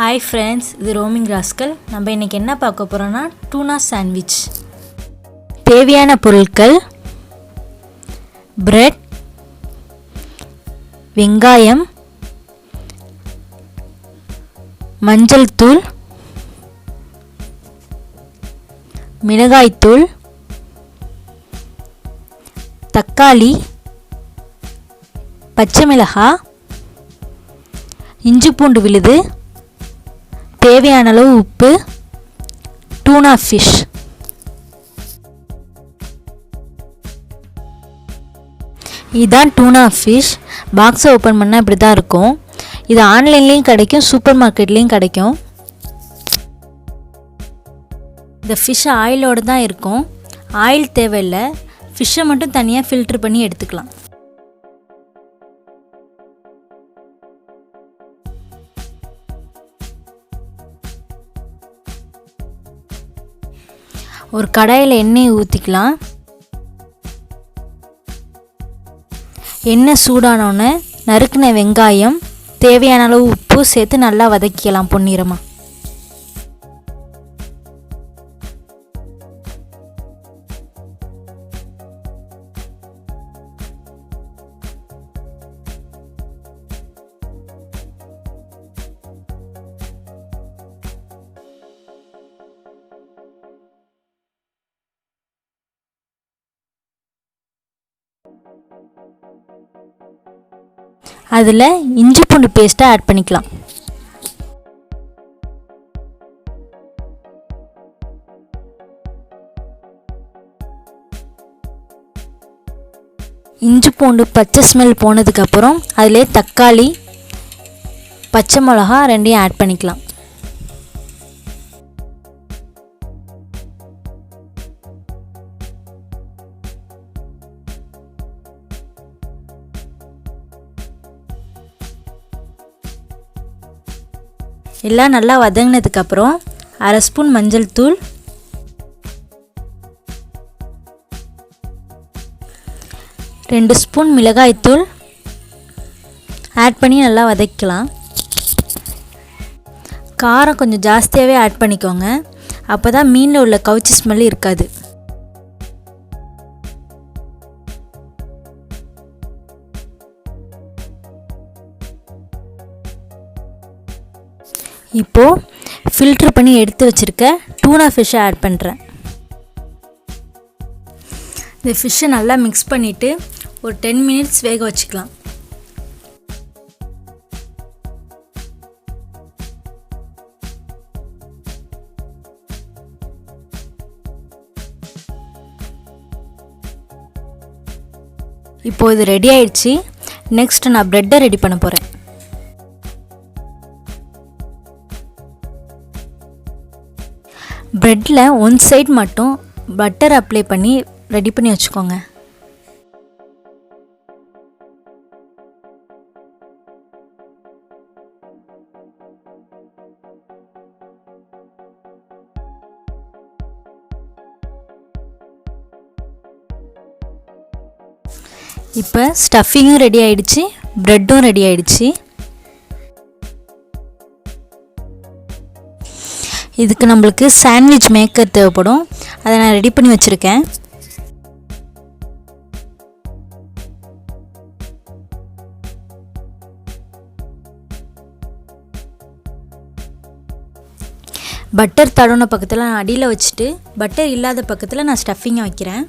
Hi friends, இது roaming rascal. நம்ம இன்னைக்கு என்ன பார்க்க போறோம்னா டூனா சாண்ட்விச். தேவையான பொருட்கள்: பிரெட், வெங்காயம், மஞ்சள் தூள், மிளகாய் தூள், தக்காளி, பச்சை மிளகாய், இஞ்சி பூண்டு விழுது, தேவையான அளவு உப்பு, டூனா ஃபிஷ். இதுதான் டூனா ஃபிஷ். பாக்ஸை ஓப்பன் பண்ணால் இப்படி தான் இருக்கும். இது ஆன்லைன்லேயும் கிடைக்கும், சூப்பர் மார்க்கெட்லேயும் கிடைக்கும். இந்த ஃபிஷ் ஆயிலோடு தான் இருக்கும். ஆயில் தேவையில்லை, ஃபிஷ்ஷை மட்டும் தனியாக ஃபில்ட்ரு பண்ணி எடுத்துக்கலாம். ஒரு கடாயில் எண்ணெய் ஊற்றிக்கலாம். எண்ணெய் சூடானோன்னு நறுக்கின வெங்காயம், தேவையான அளவு உப்பு சேர்த்து நல்லா வதக்கிக்கலாம் பொன்னிறமாக. அதில் இஞ்சி பூண்டு பேஸ்ட்டை ஆட் பண்ணிக்கலாம். இஞ்சி பூண்டு பச்சை ஸ்மெல் போனதுக்கப்புறம் அதிலே தக்காளி, பச்சை மிளகா ரெண்டையும் ஆட் பண்ணிக்கலாம். எல்லாம் நல்லா வதங்கினதுக்கப்புறம் அரை ஸ்பூன் மஞ்சள் தூள், 2 ஸ்பூன் மிளகாய் தூள் ஆட் பண்ணி நல்லா வதக்கலாம். காரம் கொஞ்சம் ஜாஸ்தியாகவே ஆட் பண்ணிக்கோங்க, அப்போ தான் மீனில் உள்ள கவுச்சி ஸ்மெல் இருக்காது. இப்போது ஃபில்ட்ரு பண்ணி எடுத்து வச்சுருக்க டூனா ஃபிஷ்ஷை ஆட் பண்ணுறேன். இந்த ஃபிஷ்ஷை நல்லா மிக்ஸ் பண்ணிவிட்டு ஒரு 10 மினிட்ஸ் வேக வச்சுக்கலாம். இப்போது இது ரெடி ஆயிடுச்சு. நெக்ஸ்ட் நான் ப்ரெட்டை ரெடி பண்ண போகிறேன். ப்ரெட்டில் ஒன் சைட் மட்டும் பட்டர் அப்ளை பண்ணி ரெடி பண்ணி வச்சுக்கோங்க. இப்போ ஸ்டஃபிங்கும் ரெடி ஆயிடுச்சு, ப்ரெட்டும் ரெடி ஆயிடுச்சு. இதுக்கு நம்மளுக்கு சாண்ட்விச் மேக்கர் தேவைப்படும். அதை நான் ரெடி பண்ணி வச்சுருக்கேன். பட்டர் தடவின பக்கத்தில் நான் அடியில் வச்சுட்டு பட்டர் இல்லாத பக்கத்தில் நான் ஸ்டஃபிங்கை வைக்கிறேன்.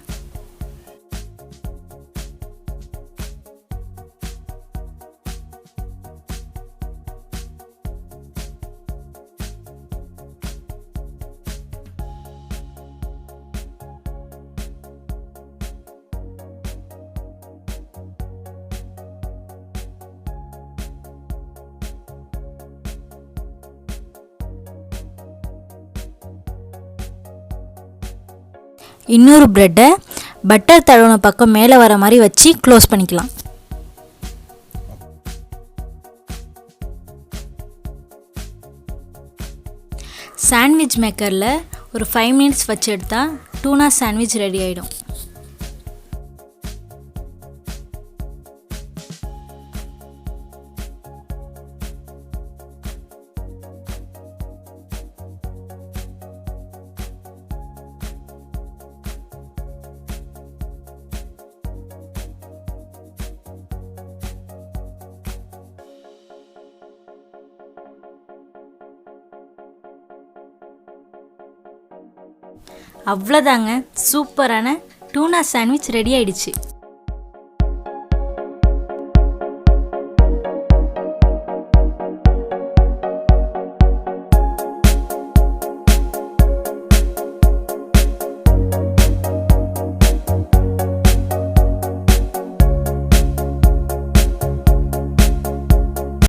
இன்னொரு ப்ரெட்டை பட்டர் தடவின பக்கம் மேலே வர மாதிரி வச்சு க்ளோஸ் பண்ணிக்கலாம். சாண்ட்விச் மேக்கரில் ஒரு 5 மினிட்ஸ் வச்சு எடுத்தால் டூனா சாண்ட்விச் ரெடி ஆகிடும். அவ்வளோதாங்க, சூப்பரான டூனா சாண்ட்விச் ரெடி ஆயிடுச்சு.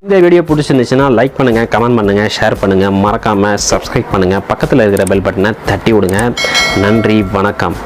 இந்த வீடியோ பிடிச்சிருந்துச்சுன்னா லைக் பண்ணுங்கள், கமெண்ட் பண்ணுங்கள், ஷேர் பண்ணுங்கள், மறக்காமல் சப்ஸ்கிரைப் பண்ணுங்கள், பக்கத்தில் இருக்கிற பெல் பட்டனை தட்டி விடுங்க. நன்றி, வணக்கம்.